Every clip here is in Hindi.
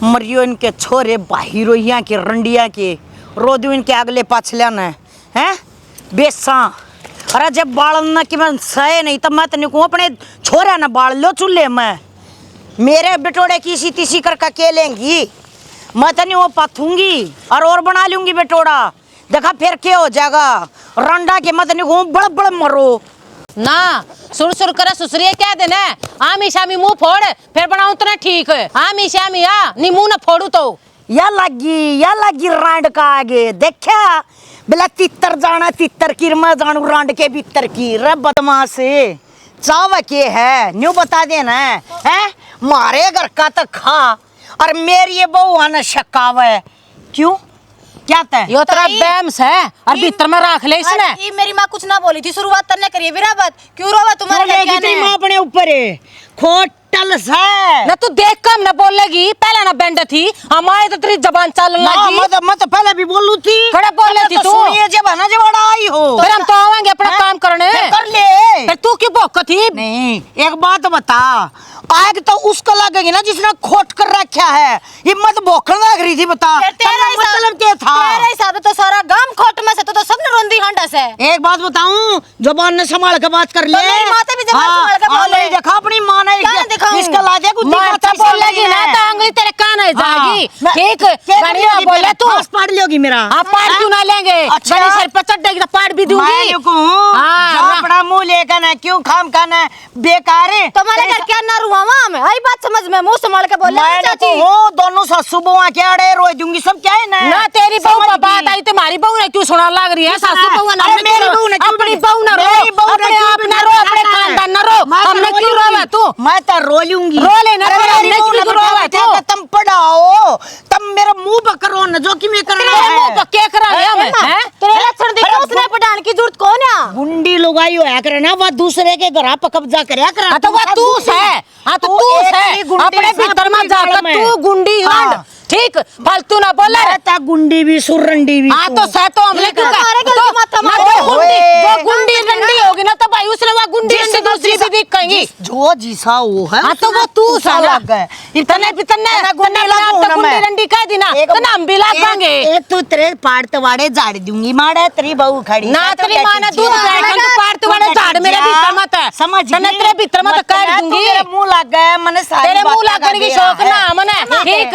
मरियो इनके छोरे बाहिरोहिया के रंडिया के रोदू इनके अगले पाछलिया न हैं बेसा। अरे जब बाल न कि मैं सहे नहीं तब मैं तेने को अपने छोरे न बाल लो चूल्हे में मेरे बेटोड़े की सी तीसी कर केलेंगी मैं तेने वो पथूंगी और बना लूंगी बेटोड़ा। देखा फिर क्या हो जाएगा रंडा के मैं तेने को बड़ बड़ मरो ना सुर सुर करे सुसरिया क्या देना आमी शामी मुंह फोड़ फिर बनाऊं तो ना ठीक है आमी शामी आ नी मुंह ना फोड़ू तो या लगी रांड का आगे देखा बिला तितर जाना तितर की मैं जानू रांड के भीतर की रे बदमाश चाव के है न्यू बता देना है मारे घर का तो खा और मेरी ये बहू आना शकावे क्यों क्या तय यो तेरा बैम्स है और भीतर में रख ले इसने ये मेरी माँ कुछ ना बोली थी शुरुआत करने करिए विरावत क्यों रोवा तुम्हारे घर क्या तेरी माँ अपने ऊपर है खोटल से ना तू देख कम ना बोलेगी पहले ना बैंड थी हमारे तो तेरी जबान चलने लगी मैं तो पहले भी बोलू थी खड़े बोल रही थी तू सुनिए जब है ना जब आई हो फिर हम तो आवेंगे अपना काम करने कर ले फिर तू क्यों भौंक थी नहीं एक बात बता आग तो उसको लगेगी ना जिसने खोट कर रखा है ये मत भौंकने लग रही थी बता तेरा मतलब क्या था तेरे हिसाब तो सारा गांव खोट में से तो सब ने रोंदी हंडा से एक बात बताऊं जबान ने संभाल के बात कर ले मेरी माता भी जबान संभाल के बोले देखा अपनी मां ने इसका लादे कुछ माता बोलेगी ना तो अंगली तेरे कान है जाएगी ठीक बढ़िया बोले तू पाड़ लोगी मेरा आप पाड़ क्यों ना लेंगे बड़ी सर पर चढ़ेगी तो पाड़ भी दूंगी अपना मुंह लेकर ना क्यों खाम खाना बेकार है तुम्हारे घर क्या ना रुआवा मैं आई बात समझ में मुंह संभाल के बोले चाची हो दोनों सासू बहुआ क्या अड़े रोई दूंगी सब क्या है ना तेरी बहू पर बात आई तुम्हारी बहू ने क्यों सुना लग रही है सासू बहू ना अपनी बहू ना रो अपने आप ना रो अपने खानदान ना रो हमने क्यों रोवा तू मैं तो रो लूंगी रो लेना हमने क्यों रोवा तू तुम पढ़ाओ तुम मेरा मुंह पकड़ो न जो कि मैं कर रहा मुंह पक्के करा ले हमें हैं तेरे लक्षण देखो उसने पढ़ाने की जरूरत कौन है गुंडी लुगाई होया करे ना वो दूसरे के घर पे कब्जा करया करे तो वो तू है हां तो तू है अपने भीतर में जाकर तू गुंडी हंड ठीक फालतू ना बोले ता गुंडी भी सुरंडी भी हां तो सह तो हमने क्यों गुंडी रंडी होगी ना तो भाई उसने वो गुंडी रंडी दूसरी भी दिख कहेंगी जो जीसा वो है हां तो वो तू सा लग गए इतने गुंडी रंडी कह दी ना तो नाम भी लगाएंगे एक तो तेरे पाड़ तवाड़े झाड़ दूंगी माड़ा तेरी बहू खड़ी ना तेरी मां ने दूध बैठन तो पाड़ तवाड़े झाड़ मेरे भीतर मत है समझ तने तेरे भीतर मत कर दूंगी तेरे मुंह लग गए मने सारी तेरे मुंह लगने की शौक ना मने ठीक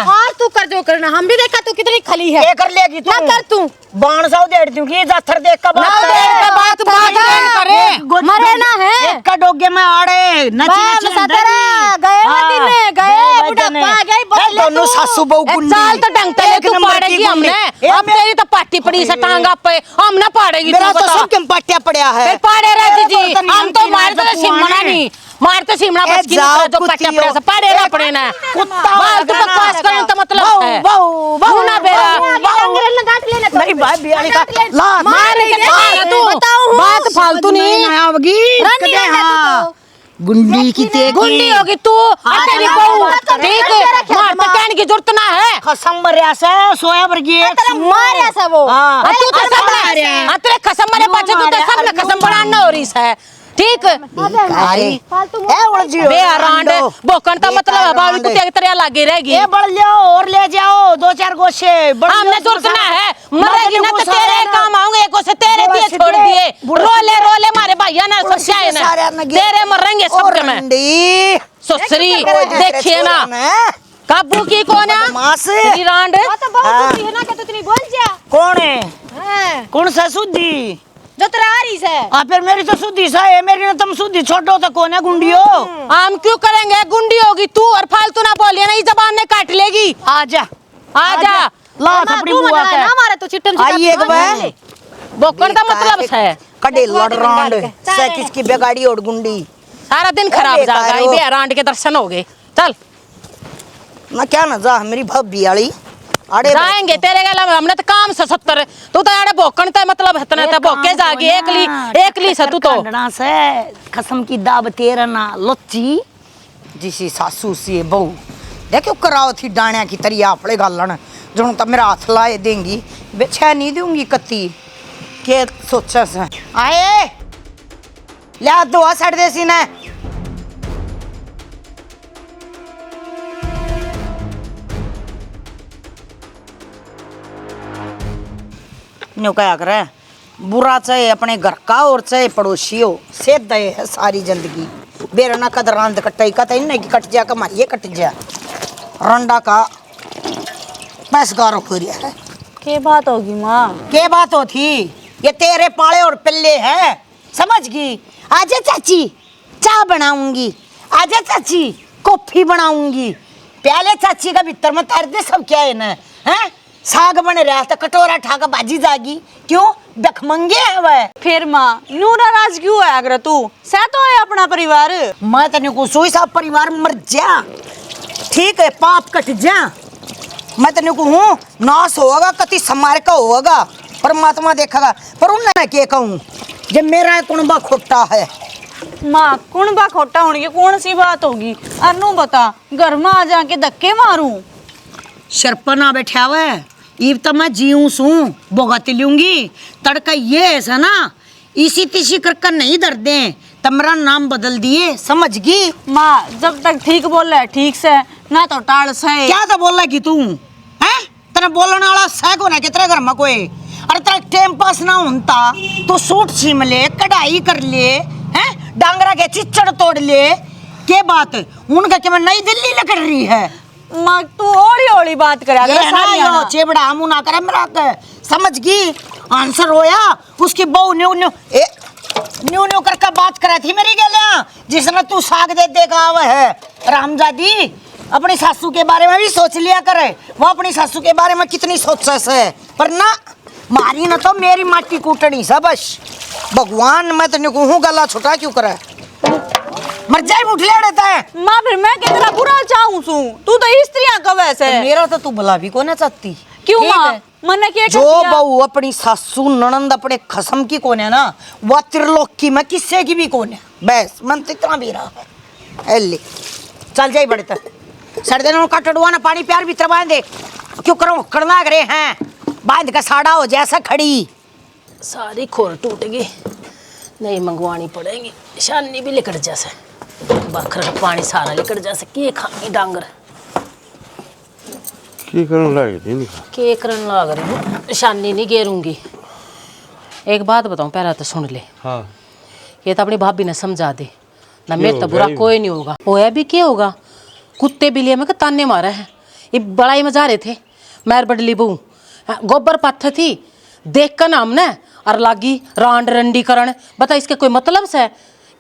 और तू कर जो करना हम भी देखा तू कितनी खली है ये कर लेगी तू ना कर तू बाण साव देड़ दूंगी जाथर देख का बात करे मरे ना है एक का डोगे में आड़े नची नची गए बुढ़ापा गई बदले दोनों सासू बहू गुंडी चाल तो ढंग से तू पाड़ेगी हमने अब तेरी तो पाटी पड़ी से टांगा पे हम ना पाड़ेगी मेरा तो सब के पाटिया पड़या है फिर पाड़े रह जी हम तो मारते सिमना नहीं मारते सिमना बस की जो पाटिया पड़े से पाड़े रह पड़े ना कुत्ता बात तो बकवास करने तो मतलब है बहु ना बेरा मेरी भाई बियाली का ला मार के तू बात फालतू नहीं आवगी गुंडी की ते गुंडी होगी तू तेरी बहू ठीक मार तो कहने की जरूरत ना है खसम मरिया से सोया वर्गी मारिया सा वो तू तो सब ना तेरे खसम मरे पाछे तू तो सब ना खसम बनाना हो रही है ठीक बे रांड बोकन का मतलब है बावली कुत्ते की तरह लागे रहेगी ये बढ़ लो और ले जाओ दो चार गोशे हमने जरूरत ना है मरेगी ना तो तेरे काम आऊंगे एक गोशे तेरे दिए छोड़ दिए रोले मारे भैया ना सब चाहे ना तेरे मरेंगे सब में ससुरी देखिए ना काबू की कौन है रांड है ना कि तू बोल जा कौन है कौन सा सुधी जो तेरा आ रही है फिर मेरी तो सुधी सा है मेरी ना तुम सुधी छोटो तो कौन है गुंडियो हम क्यों करेंगे गुंडी होगी तू और फालतू ना बोलिए ना इस जबान ने काट लेगी आजा ला थपड़ी बुआ का ना मारे तो चिट्टन आइए एक बार बोकन का मतलब है कड़े लड़ रांड से किसकी बेगाड़ी और गुंडी सारा दिन खराब जाएगा ये रांड के दर्शन हो गए चल ना क्या ना जा मेरी भाभी वाली अरे जाएंगे तेरे गला हमने तो काम से 70 तू तो यार भोकन ते मतलब हतने ते भोके जागी एक ली से तू तो से कसम की दाब तेरा ना लच्ची जिसी सासू सी बहू देखो कराओ थी डाणिया की तरिया अपने गालन जो तो मेरा हाथ लाए देंगी बेछा नहीं दूंगी कत्ती के सोचा से आए लिया दुआ सड़ दे सी ने न्यू क्या करे, बुरा चाहे अपने घर का और चाहे पड़ोसी हो, से दे है सारी जिंदगी। बेरा ना कदरांद कटाई का नहीं कि कट जा कमाइए कट जा रंडा का पैसगारों हो रहा है। क्या बात होगी माँ? के बात हो थी, ये तेरे पाले और पिल्ले हैं, समझ गई। आजा चाची चाय बनाऊंगी, आजा चाची कॉफी बनाऊंगी, प्याले चाची का भीतर में तार दे सब क्या है ना, हैं साग बन रहा था कटोरा ठा का बाजी जागी, क्यों बखमंगे है वह। फिर माँ नू नाराज क्यों है अगर तू सह तो है अपना परिवार। मैं तेने को सोई सा परिवार मर जा, ठीक है पाप कट जा। मैं तेने को हूँ नाश होगा कति समार का होगा, परमात्मा देखेगा। पर उन्हें क्या कहूँ जब मेरा कुणबा खोटा है। माँ कुणबा खोटा होने की कौन सी बात होगी? अनु बता, घर में आ जाके धक्के मारूं? शरपना बैठा हुआ है, इब तो मैं जीऊं सू भोगत लूंगी। तड़का ये है ना, इसी तिसी करके नहीं दर दे, तमरा नाम बदल दिए, समझ गई। माँ जब तक ठीक बोल रहा है ठीक से, ना तो टाल से। क्या तो बोल रही तू हैं? तेरा बोलने वाला सह को ना कितने घर में कोई, अरे तेरा टाइम पास ना होता तो सूट सीम ले, कढ़ाई कर ले, हैं डांगरा के चिच्चड़ तोड़ ले। के बात उनका कि मैं नई दिल्ली लकड़ रही है। माँ तू ओली ओली बात करे ये ना यो चेबड़ा मुंह ना करे मेरा के, समझ गई। आंसर होया उसकी बहू न्यू न्यू न्यू न्यू करके बात करा थी मेरी गलियां, जिसने तू साग दे देगा आवा है। रामजादी अपनी सासू के बारे में भी सोच लिया करे, वो अपनी सासू के बारे में कितनी सोचा है, पर ना मारी ना तो मेरी माटी कूटनी सा बस। भगवान मैं तेने को हूँ गला छोटा क्यों करे, मर जाए उठले रहता है। माँ फिर मैं कितना बुरा चाहूँ सू, तू तो स्त्रियां का वैसे। मेरा तो तू भला भी को ना चाहती। क्यों ठीक माँ? है। मैंने क्या जो बहू अपनी सासू ननंद अपने खसम की कौन है ना, वह त्रिलोक की मैं किससे की भी कौन है। बस मन तो इतना भी रहा है ले चल जाई बड़े तक सर्दे कटड़ुआ ना पानी प्यार भीतर बांध दे, क्यों करो करना करे हैं बांध का साड़ा हो जैसा खड़ी। सारी खोर टूट गई, नहीं मंगवानी पड़ेगी। शानी भी लिकट जैसे, बखर का पानी सारा लिकट जैसे, के खाएंगे डांगर की करन लाग रही के करन लाग रही हूँ। शानी नहीं गेरूंगी। एक बात बताऊं पहला तो सुन ले। हाँ ये तो अपनी भाभी ने समझा दे ना, मेरे तो होगा बुरा ही? कोई नहीं होगा। होया भी क्या होगा, कुत्ते बिल्लिया में ताने मारे हैं। ये बड़ाई में जा रहे थे मैर बडली बहू, गोबर पाथ थी देख कर नाम ने और लागी रांड रंडी करण। बता इसके कोई मतलब से,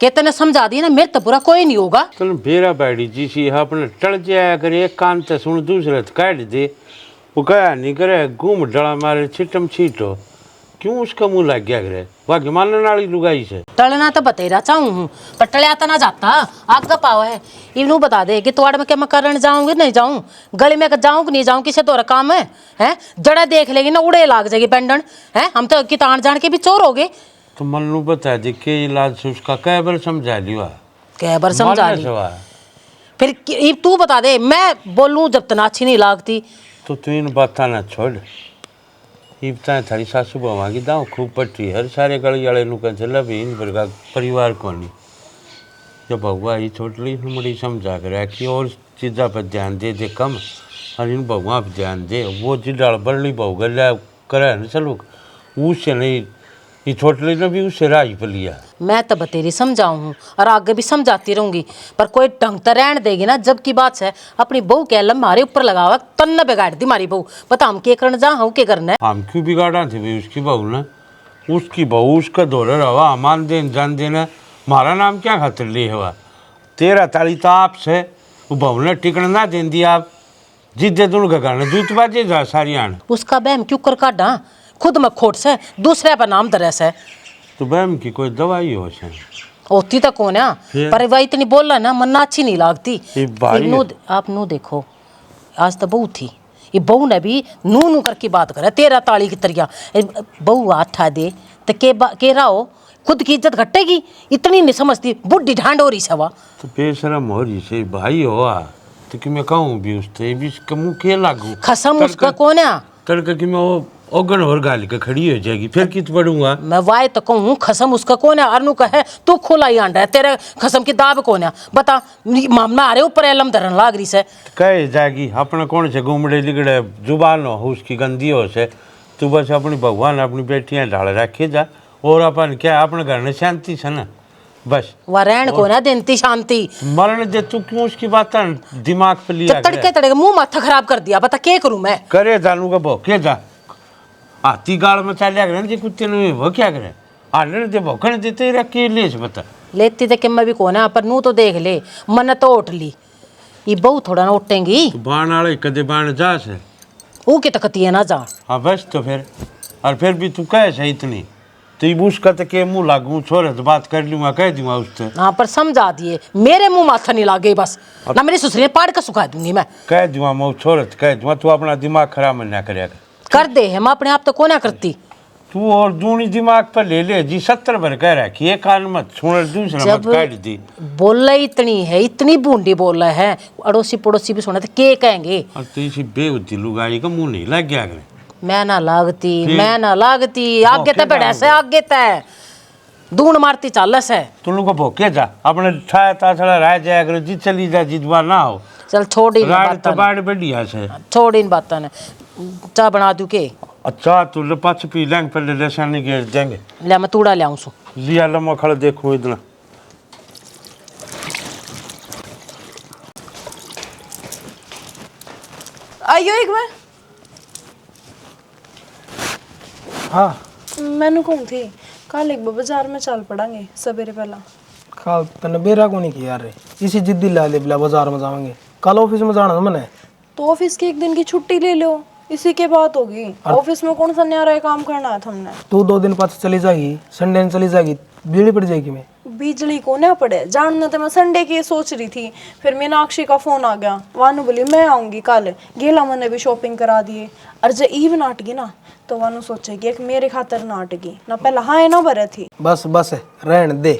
कहते ने समझा दिया ना, मेरे तो बुरा कोई नहीं होगा। तन बेरा बैठी जी सी अपने टल जाया करे, एक कान ते सुन दूसरे काट दे, वो गया नहीं करे घूम डला मारे छिटम छीटो, क्यों उसका मुंह लग गया करे, बाकी मानने वाली लुगाई से। टलना तो बतेरा चाहूँ हूँ, पर टलिया तो ना जाता आग का पाव है। इनू बता दे कि तोड़ में क्या मैं करण जाऊँगी नहीं जाऊँ, गली में जाऊँ कि नहीं जाऊँ, किसे तोरा काम है हैं? जड़ा देख लेगी ना उड़े लाग जाएगी पेंडन है। हम तो कितान जान के भी चोर हो गए। तो मल्लू बता दे के इलाज से उसका कै बार समझा लिया, कै बार समझा ली, फिर तू बता दे मैं बोलूँ जब तना अच्छी नहीं लागती। तो तू इन बात ना छोड़, इबता थारी सासू बवा की दाव खूब पट्टी हर सारे गली वाले नु कह चला भी इन पर का परिवार को नहीं। जब भगवा ही छोटली मुड़ी समझा कर कि और चीज़ा पर ध्यान दे दे कम, और इन भगवा पर ध्यान दे। वो जिडाल बरली बहु गल्या करे न चलो उससे नहीं, ये छोटली ने भी उससे राज पर लिया। मैं तो बतेरी समझाऊँ हूँ और आगे भी समझाती रहूँगी, पर कोई ढंग तो रहन देगी ना। जब की बात है अपनी बहू के लम हमारे ऊपर लगावा, तन बिगाड़ दी हमारी बहू। बता हम के करने जा, हम के करना है। हम क्यों बिगाड़ा थे भाई उसकी बहू ने, उसकी बहू उसका दौरे रहा मान देन जान देना, हमारा नाम क्या खातिर लिए हुआ। तेरा ताली ताप से वो बहू ने टिकन ना दें दिया, आप जिद्दे दोनों का गाना जूत बाजे जा सारी आन। उसका बहम क्यों कर काटा, खुद में खोट से दूसरे पर नाम दरस है। तो बहम की कोई दवाई हो से होती तो कौन है, पर वही इतनी बोल रहा ना मन्ना अच्छी नहीं लागती। आप नू देखो आज तो बहू थी, ये बहू ने भी नू नू करके बात करे तेरा ताली की तरिया। बहू हाथ दे तो के रहो, खुद की इज्जत घटेगी, इतनी नहीं समझती, बुढ़ी ढांड हो रही सवा। तो बेशरम हो रही से भाई हो तो कि मैं कहूँ भी उससे भी मुँह के लागू खसम उसका कौन है, तड़का कि मैं वो ओगन और गाली का खड़ी हो जाएगी, फिर कित पढ़ूंगा मैं वाय तो कहूँ खसम उसका कौन है। अरनू का है तू खुला ही आंडा है, तेरे खसम की दाब कौन है बता। मामला आ रहे ऊपर एलम धरन लाग रही से कहे जाएगी अपना कौन से घूमड़े लिगड़े जुबान हो उसकी गंदी हो से, तू बस अपनी भगवान अपनी बेटियां ढाल रखे जा और अपन क्या अपने घर में शांति से ना बस वह रहन को ना देती शांति मरण दे तू क्यों उसकी बात दिमाग पे लिया तड़के तड़के मुंह माथा खराब कर दिया बता क्या करूं मैं करे जानू का भौके जा हाथी गाल में चालिया करे जी कुत्ते ने वो क्या करे आने दे भौकने देते ही रखे ले बता लेती तो कि मैं भी कोना पर नू तो देख ले मन तो उठ ली ये बहु थोड़ा ना उठेंगी बाण वाले कदे बाण जा से वो की तकती है ना जा हाँ बस तो फिर और फिर भी तू कहे सही इतनी तो बूस का के मुंह लागू छोरे तो बात कर लूंगा कह दूंगा उससे हाँ पर समझा दिए मेरे मुंह माथा नहीं लागे बस ना मेरी ससुरी पाड़ के सुखा दूंगी मैं कह दूंगा मैं छोरे तो कह दूंगा तू अपना दिमाग खराब ना करेगा कर दे मैं अपने आप तो को ना करती तू और दूनी दिमाग पर ले ले जी 70 भर कह रहा कि एक कान मत सुन दूसरा मत काट दी बोला इतनी है इतनी बूंदी बोला है अड़ोसी पड़ोसी भी सुना तो के कहेंगे और तो इसी बेउद्दी लुगाई का मुंह नहीं लग गया करे मैं ना लागती आगे तक बड़ा से आगे तक दून मारती चालस है तू लोग को भोके जा अपने छाया ताछड़ा रह जाया करे जी चली जा जिदवा ना हो चल छोड़ इन रात तो बातों बाड़ बढ़िया से छोड़ इन बातों ने चाह बना दूं के अच्छा तू ले पाछ पी लेंगे पहले लेसानी घेर देंगे ले मैं तूड़ा ले आऊं सु लिया लम्बा खड़ा देखो इतना आइयो एक बार हाँ मैंने कहूँ थी कल एक बाजार में चल पड़ांगे सवेरे पहला कल तने बेरा को नहीं किया रे इसी जिद्दी ला ले बिला बाजार में जाएंगे कल ऑफिस में जाना मैंने तो ऑफिस की एक दिन की छुट्टी ले लो इसी के बात होगी ऑफिस में कौन सा न्यारा काम करना है तुमने तू 2 दिन पास चली जाएगी संडे में चली जाएगी बीड़ी पड़ जाएगी मैं बिजली को ना पड़े जानना तो मैं संडे की सोच रही थी फिर मीनाक्षी का फोन आ गया वानू बोली मैं आऊंगी कल गेला मैंने भी शॉपिंग करा दिए और जब ईव नाटगी ना तो वानू सोचेगी एक मेरे खातर नाटगी ना पहला हाँ ना भरे थी बस रहन दे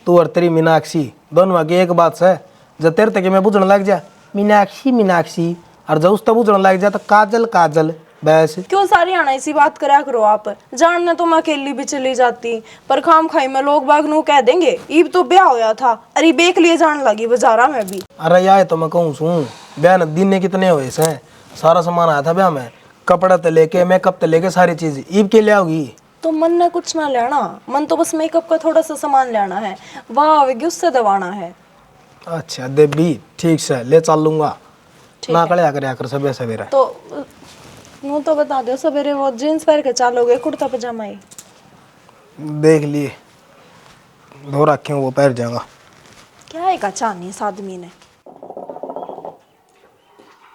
तू और तेरी मीनाक्षी दोनों आगे एक बात से जब तेरे तक मैं बुझने लग जा मीनाक्षी और जब उस तब बुझने लग जा तो काजल बस क्यों सारी आना इसी बात करा करो आप जानना तो मैं अकेली भी चली जाती पर खाम खाई में लोग बाग नू कह देंगे ईब तो ब्याह होया था अरे बेक लिए जान लगी बाजारा में भी अरे यार तो मैं कहूँ सुन ब्याह न दिन ने कितने हुए से सारा सामान आया था ब्याह में कपड़ा तो लेके मेकअप तो लेके सारी चीज ईब के ले आओगी तो मन ने कुछ ना लेना मन तो बस मेकअप का थोड़ा सा सामान लेना है वहाँ आवेगी उससे दबाना है अच्छा देवी ठीक से ले चल लूंगा ना कड़े आकर सवेरे सवेरे तो वो तो बता दो सवेरे वो जीन्स पहन के चलोगे कुर्ता पजामा ही देख लिए धो रखे वो पैर जाएगा क्या है का चाहनी इस आदमी ने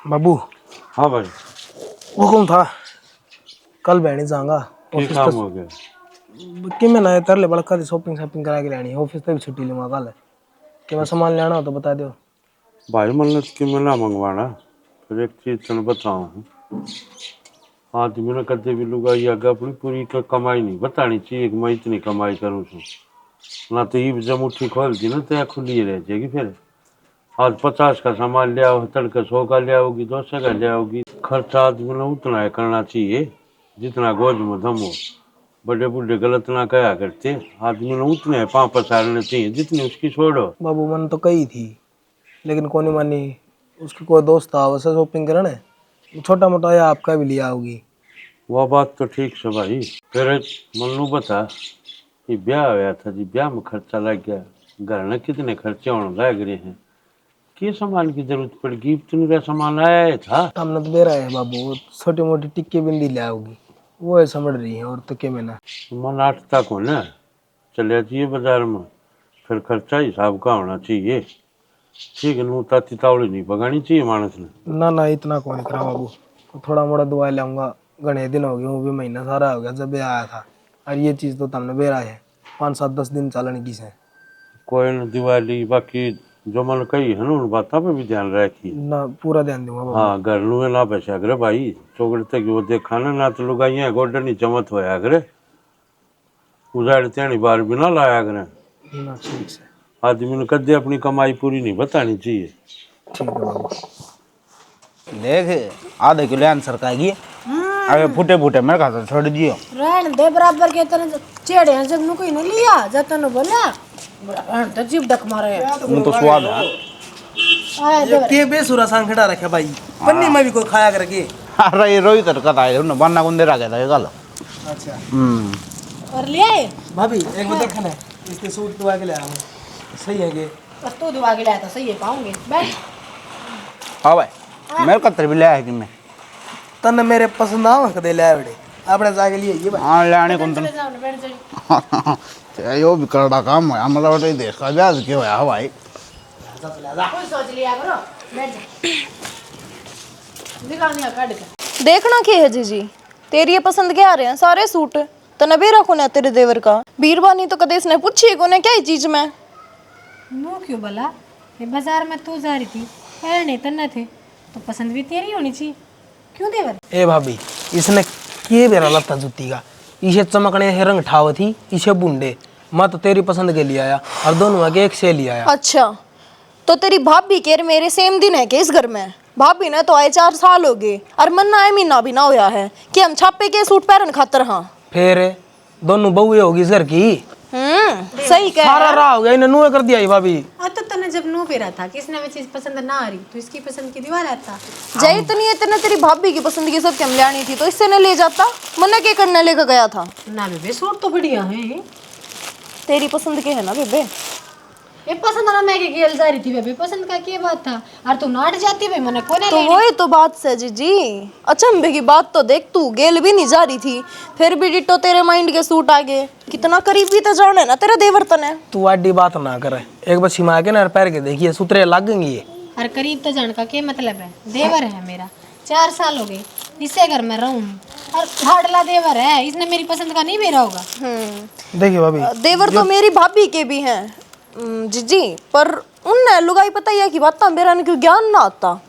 बाबू हाँ भाई वो कौन था कल बहनी जाऊंगा क्या काम हो गया कि मैं ना तर ले बड़का शॉपिंग करा के रहनी ऑफिस से भी छुट्टी लूंगा कल कि मैं सामान लेना हो तो बता दो भाई मन्नत की मैं ना मंगवाना फिर एक चीज तेन बताऊँ आदमी ने कदे भी लुगाई आगे अपनी पूरी कमाई नहीं बतानी चाहिए कि मैं इतनी कमाई करूँ छू ना तो ईब जब मुट्ठी खोल दी ना तो खुली रह जाएगी फिर आज 50 का सामान ले आओ तड़के 100 का ले आओगी 200 का ले आओगी खर्चा आदमी ने उतना है करना चाहिए जितना गोज में दम हो बड़े बूढ़े गलत ना कहा करते आदमी ने उतने पाँव पसारने चाहिए जितनी उसकी छोड़ो बाबू मन तो कही थी लेकिन कौन मानी उसके कोई दोस्त था वैसे शॉपिंग करने छोटा मोटा या आपका भी लिया होगी वह बात तो ठीक से भाई फिर मनु बता ये ब्याह हुआ था जी ब्याह में खर्चा लग गया घर में कितने खर्चे होने लग रहे हैं कि सामान की जरूरत पड़ेगी इतने का सामान आया था हमने तो दे रहा है बाबू छोटी मोटी टिक्की बिंदी ले आओगी वो है समझ रही है और तो क्या मैंने मन 8 तक हो ना चले जाइए बाजार में फिर खर्चा हिसाब का होना चाहिए ठीक है नू ताती तावड़ी नहीं पकानी चाहिए मानस ने ना इतना कौन करा बाबू थोड़ा मोड़ा दवाई लाऊंगा घने दिन हो गए वो भी महीना सारा हो गया जब आया था और ये चीज़ तो तुमने बेरा है 5-7-10 दिन चलन की से कोई न दिवाली बाकी जो मन कही है ना उन बातों पे भी ध्यान रखी ना पूरा ध्यान दूंगा बाबू हाँ घर नू ना पैसा करे भाई चौकड़े तक वो देखा ना तो लुगाइया गोडे नहीं चमत होया करे उजाड़ त्यानी बार भी ना लाया करे ना ठीक से आदमी ने कदे अपनी कमाई पूरी नहीं बतानी चाहिए ठीक है बाबू देख आधे किलो आंसर का अरे फूटे फूटे मेरे खाता छोड़ दियो रहन दे बराबर के तरह चेड़े हैं जब नु कोई न लिया जतन बोला रहन तो जीव डक मारे मुंह तो स्वाद है आया दे के बेसुरा सांखड़ा रखे भाई पन्नी में भी कोई खाया करके अरे ये रोहित कथा है उन्हें बनना कौन दे रहा था ये कल अच्छा और ले आए भाभी एक बार देखना है इसके सूट तो आके ले आऊँ सही है कि बस तू दुआ के लाया था सही है पाऊंगे बैठ हाँ भाई मेरे कतर भी ले आया कि मैं तन मेरे पसंद आओ कदे ले आए बड़े आपने जाके लिए ये भाई हाँ लाने कौन चले जाओ ना, बैठ जाइए यो भी करड़ा काम है मतलब तो देश का ब्याज क्यों है हाँ भाई कोई सोच लिया करो बैठ जा दिखाने काट के देखना क्या है जीजी, तेरी ये पसंद के आ रहे हैं सारे सूट। तने भी रखो ना तेरे देवर का बीरबानी तो कदे इसने पूछी को ने क्या ही चीज में नो क्यों बोला ये बाजार में तू जा रही थी है नहीं तन्ना थे तो पसंद भी तेरी होनी चाहिए क्यों देवर ए भाभी इसने किए बेरा लत्ता जुत्ती का इसे चमकने से रंग ठाव थी इसे बुंडे मैं तो तेरी पसंद के लिए आया और दोनों आगे एक से ले आया। अच्छा तो तेरी भाभी के मेरे सेम दिन है कि इस घर में? भाभी ने तो आए 4 साल हो गए और मन्ना है महीना भी ना होया है कि हम छापे के सूट पहन खातर। हाँ फिर दोनों बहुए होगी इस घर की सही कह सारा राह हो गया इन्हें नुए कर दिया ये भाभी। तो तने जब नो पे रहा था किसने वो चीज पसंद ना आ रही तो इसकी पसंद की दीवार आता जय इतनी तेरी भाभी की पसंद की सब क्या लानी थी तो इससे न ले जाता, मन्ना के करने लेकर गया था ना बेबे सूट तो बढ़िया है तेरी पसंद के है ना बेबे। ये पसंद ना मैं के गेल जा रही थी बेबे पसंद का क्या बात था और तू नाट जाती भाई मैंने कोने तो वही तो बात से जीजी अचंभे की बात तो देख, तू गेल भी नहीं जा रही थी फिर भी डिटो तेरे माइंड के सूट आ गए। कितना करीब भी तो जाने ना तेरा देवर तने। तू आडी बात ना करे एक बार छिमा के ना पैर के देखिए सूत्रे लगेंगे ये। और करीब तो जान का क्या मतलब है देवर है मेरा 4 साल हो गए इससे घर में रहूं और हाडला देवर है इसने मेरी पसंद का नहीं मेरा होगा। देखिए भाभी देवर तो मेरी भाभी के भी हैं जीजी, पर उनने लुगाई पता ही है कि बात मेरा ने क्यों ज्ञान ना आता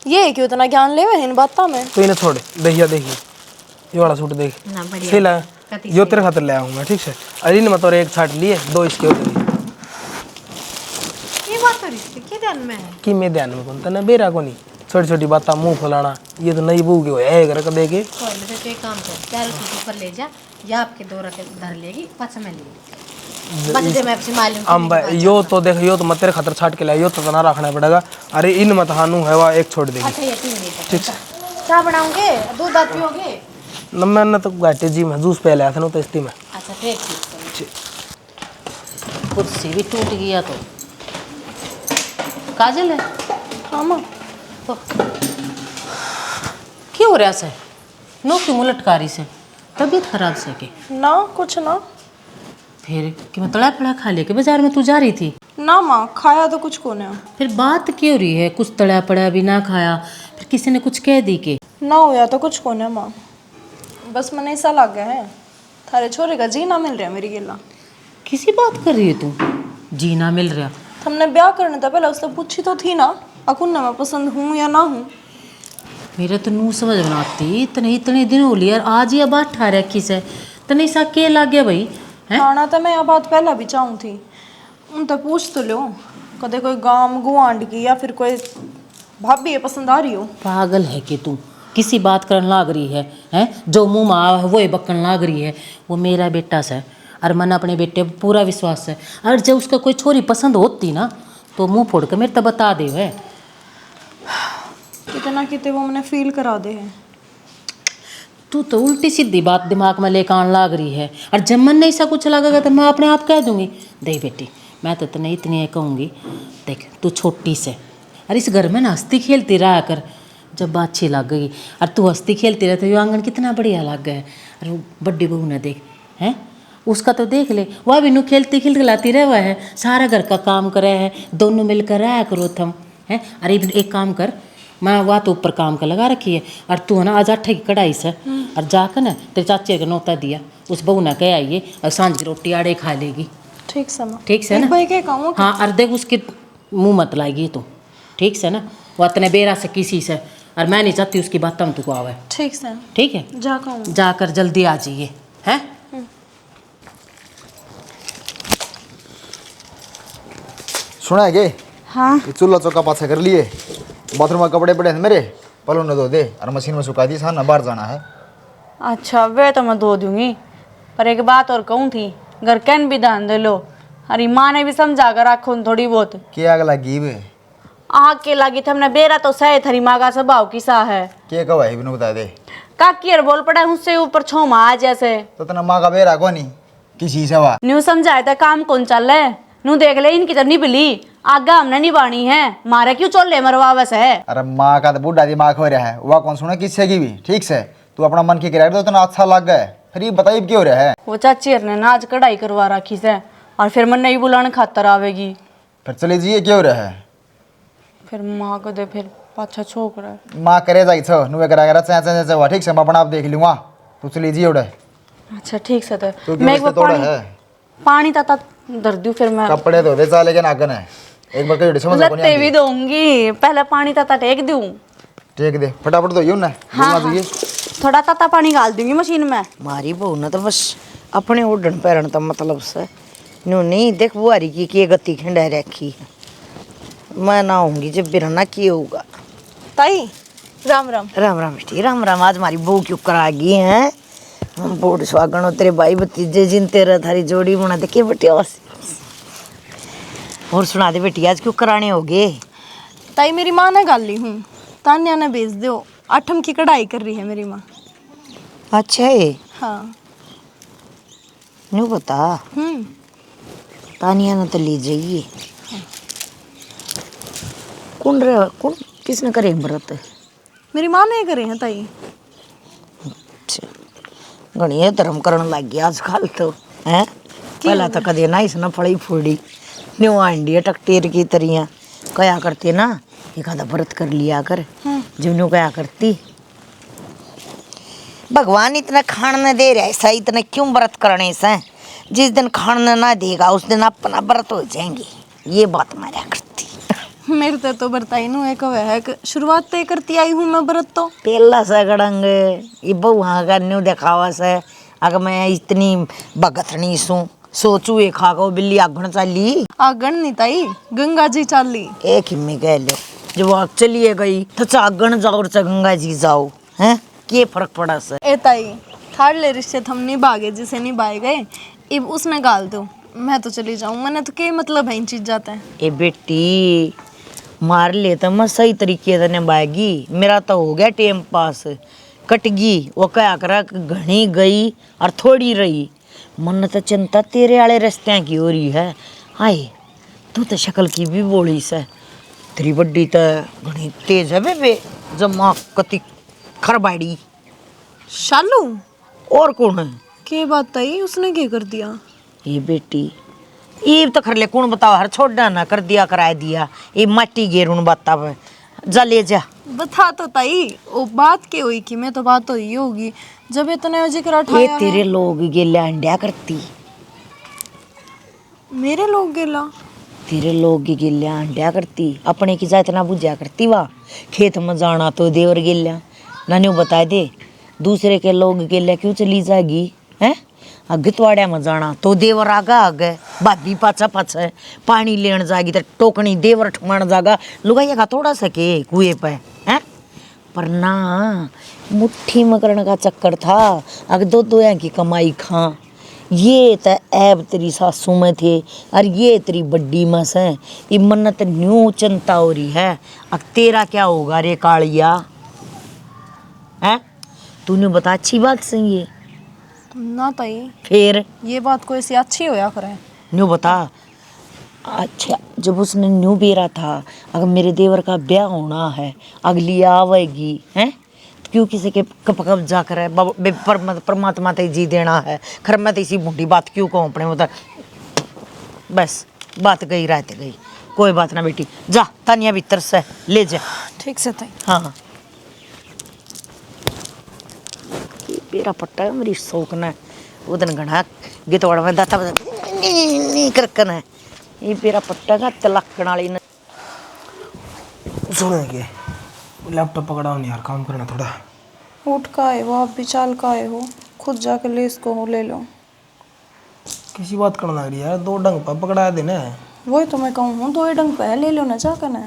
ये क्यों इतना ज्ञान ले इन बातों में। तो इन्हें छोड़ देखिए ये वाला सूट देख ना बढ़िया सिला यो तेरे खातिर ले आऊंगा ठीक है। अरे इन मतलब एक छाट लिए 2 इसके होते ये बात तो रिश्ते के ध्यान में है कि मैं ध्यान में कौन तना बेरा को नहीं छोटी छोटी बात मुंह फुलाना ये तो नहीं बू के है घर का देखे। पहले तो एक काम कर 4 सूट ऊपर ले जा या आपके 2 रखे धर लेगी पाछा में ले बच दे मैं आपसे मालूम हम यो तो देख यो तो मत तेरे खातिर छाट के लाया यो तो ना रखना पड़ेगा। अरे इन मत हानू है वा एक छोड़ देगी अच्छा ये 3 मिनट ठीक चाय बनाओगे दूध दाद पियोगे न मैंने तो घाटे जी में जूस पहले आया था ना तो इस्ती में। अच्छा ठीक खुद से भी टूट गया तो काजल है। हाँ माँ तो क्यों हो रहा से नो क्यों लटकारी से तबीयत खराब से के ना कुछ ना फिर कि मैं तड़ा पड़ा खा लेके बाजार में तू जा रही थी ना माँ खाया तो कुछ को नहीं। फिर बात क्यों हो रही है कुछ तड़ा पड़ा भी ना खाया फिर किसी ने कुछ कह दी के ना होया तो कुछ को नहीं माँ, बस मैंने ऐसा लग गया है थारे छोरे का जी ना मिल रहा मेरी गिला। किसी बात कर रही है तू जी ना मिल रहा। हमने ब्याह करने था पहले उससे पूछी तो थी ना अकुन ना मैं पसंद हूँ या ना हूँ। मेरे तो नू समझ में आती इतने दिन हो लिया आज ये बात ठा रखी से तने सा के लग गया भाई है खाना तो मैं यह बात पहला भी चाहूँ थी उन तो पूछ तो लो कदे कोई गांव गुआंढ की या फिर कोई भाभी ये पसंद आ रही हो। पागल है कि तू किसी बात करने लाग रही है हैं जो मुंह में आ वो ही बकन लाग रही है। वो मेरा बेटा से और मन अपने बेटे पर पूरा विश्वास है और जब उसका कोई छोरी पसंद होती ना तो मुंह फोड़ के मेरे तो बता दे है। कितना कितने वो मैंने फील करा दे है। तू तो उल्टी सीधी बात दिमाग में लेकर आने लाग रही है और जब मन नहीं ऐसा कुछ लगेगा तो मैं अपने आप कह दूंगी देख बेटी मैं तो इतने इतनी कहूँगी देख तू छोटी से और इस घर में ना हंसती खेलती रहा कर जब बात अच्छी लग गई और तू हंसती खेलती रहती ये आंगन कितना बढ़िया लग गया है। और वो बड्डी बहू ने देख हैं उसका तो देख ले वह भी नू खेलती खिलखिलाती रह हुआ है सारा घर का काम करे है दोनों मिलकर रहा करो थम हैं। अरे एक काम कर मैं वह तो ऊपर काम का लगा रखी है और तू है ना आज 8 की कढ़ाई से और जाकर ना तेरे चाचे का नौता दिया उस बहू ने कह आइए और सांझ की रोटी आड़े खा लेगी ठीक से माँ ठीक से ना भाई क्या कहूँ हाँ और देख उसके मुँह मत लाएगी तू ठीक से ना वो इतने बेरा से किसी से और मैं नहीं चाहती उसकी बात तुम तुको आवे ठीक से ठीक है जा कहूँ जाकर जल्दी आ जाइए हैं। सुना है के हाँ ये चूल्हा चौका पाछा कर लिए बाथरूम में कपड़े पड़े हैं मेरे पलों ने धो दे और मशीन में सुखा दी ना बाहर जाना है। अच्छा वे तो मैं धो दूंगी पर एक बात और कहूँ थी घर कैन भी ध्यान दे लो अरे माँ ने भी समझा कर रखो थोड़ी बहुत क्या अगला गीब है आग के लगी थे हमने बेरा तो सहे थरी माँ का स्वभाव किसा है के कब है बिनु बता दे। काकी बोल पड़ा उससे ऊपर छो माँ जैसे तो तना माँ का बेरा को नहीं किसी से हुआ न्यू समझाए था काम कौन चल रहा है नू देख ले इनकी तो निभली आगा हमने निभानी है मारे क्यों चोले मरवा बस है। अरे माँ का तो बूढ़ा दिमाग हो रहा है, वह कौन सुना किससे की भी ठीक से। तू अपना मन की किराया दो तो अच्छा लग गया, फिर ये बताइए क्यों रहा है। वो चाची ने ना आज कढ़ाई करवा रखी से और फिर मन नहीं बुलाने खातर आवेगी। फिर चले जाइए क्यों रहा है। फिर माँ को दे फिर पाछा छोकरा माँ करे जाई छो नुए करा करा चैं हुआ ठीक से मैं अपना आप देख लूँगा। तू चली जाइए उड़े। अच्छा ठीक से तो तू मैं एक क्यों बार है पानी ताता धर दूं फिर मैं कपड़े धो दे चाले के नागन है एक बार कहीं समझ को लत्ते भी दूंगी पहले पानी ताता टेक दूं। टेक दे फटाफट धोइए ना। हाँ, हाँ। थोड़ा ताता पानी डाल दूंगी मशीन में। मारी बहू ने तो बस अपने उड़न पैरन तो मतलब से न्यू नहीं देख बुआरी की गति खंडा रखी है। मैं ना आऊंगी जब बिना ना किए होगा। ताई राम राम। राम राम बेटी राम राम। आज हमारी बहू क्यों करा गई है बोर्ड स्वागण हो तेरे भाई भतीजे जिन तेरा थारी जोड़ी बना दे के बेटी। और सुना दे बेटी आज क्यों कराने होगे। ताई मेरी माँ ने गाल ली हूँ तान्या ने भेज दो 8वीं की कढ़ाई कर रही है मेरी माँ। अच्छा है हाँ न्यू बता तानिया ने तो ले जाइए। कौन किसने करे व्रत। मेरी माँ ने करे हैं ताई। अच्छा घनी धर्म करने लग गया आजकल तो है। पहला तो कदे ना इसने फड़ी फूड़ी न्यू आंडी टकटेर की तरिया कया करते ना एक आधा व्रत कर लिया कर जब न्यू कया करती। भगवान इतना खाने दे रहा है ऐसा इतना क्यों व्रत करने से। जिस दिन खाने ना देगा उस दिन अपना व्रत हो जाएंगे ये बात मारा करती। मेरे तो बरताई नु एक है शुरुआत तो करती आई हूँ मैं व्रत तो पहला सा गड़ंग ये बहु का न्यू दिखावा से अगर मैं इतनी भगतनी सू सोचू एक खागो बिल्ली आगण चाली आगण नहीं ताई गंगा जी चाली एक हिम्मी कह लो जब आग चलिए गई तो चागण जाओ और गंगा जी जाओ हैं क्या फर्क पड़ा सर। ए ताई थाड़ले रिश्ते हम निभागे जिसे निभाए गए अब उसने गाल दो मैं तो चली जाऊँ मैंने तो क्या मतलब है इन चीज जाते हैं। ए बेटी मार ले तो मैं सही तरीके से निभाएगी मेरा तो हो गया टाइम पास कटगी वो क्या करा घनी गई और थोड़ी रही मन तो चिंता तेरे वाले रास्ते की हो रही है। आए तू तो शक्ल की भी बोली से तेरी बड्डी तो घनी तेज है बे जमा कति खरबाड़ी शालू और कौन है के बात ताई उसने क्या कर दिया। ये बेटी ये तो खर ले कौन बताओ हर छोड़ा ना कर दिया कराए दिया ये माटी गेरून बता जा ले जा बता तो ताई वो बात क्या हुई कि मैं तो बात तो ये होगी जब इतने जिक्र ये उठाया तेरे लोग गेला अंड्या करती मेरे लोग गेला तेरे लोग गेल्या अंड्या करती अपने की जात ना बुझा करती वाह खेत में जाना तो देवर गेल्या नानी बता दे दूसरे के लोग गेल्या क्यों चली जाएगी हैं। अग तवाड़िया में जाना तो देवर आगा आगे भाभी पाछा पाछा पानी लेन जाएगी तो टोकनी देवर ठमान जागा लुगाइया का थोड़ा सके कुएं पे हैं। पर ना मुट्ठी में करने का चक्कर था अग दो की कमाई खा ये तो ऐब तेरी सासू में थे और ये तेरी बड्डी में से ये मन्नत न्यू चिंता हो रही है। अब तेरा क्या होगा रे कालिया हैं तूने बता अच्छी बात सही है ना ताई फिर ये बात कोई ऐसी अच्छी होया करे न्यू बता। अच्छा जब उसने न्यू बेरा था अगर मेरे देवर का ब्याह होना है अगली आवेगी हैं क्यों किसी के कब जा कर है परमात्मा ते जी देना है खर मैं तो इसी बूढ़ी बात क्यों कहूँ अपने उधर बस बात गई रात गई कोई बात ना बेटी जा तानिया भीतर से ले जा। ठीक से ताई। हाँ मेरा पट्टा है मेरी शौक ने वो दिन घना गितवाड़ में दाता नहीं करकन है ये मेरा पट्टा का तलकण वाली ने सुनेंगे लैपटॉप पकड़ाओ नहीं यार काम करना थोड़ा। उठ का है वो आप भी चाल का है हो खुद जाके ले इसको हो ले लो किसी बात करना लग रही है यार दो डंग पर पकड़ा देना वही तो मैं कहूँ हूँ दो ही डंग पे ले लो ना जाकर ना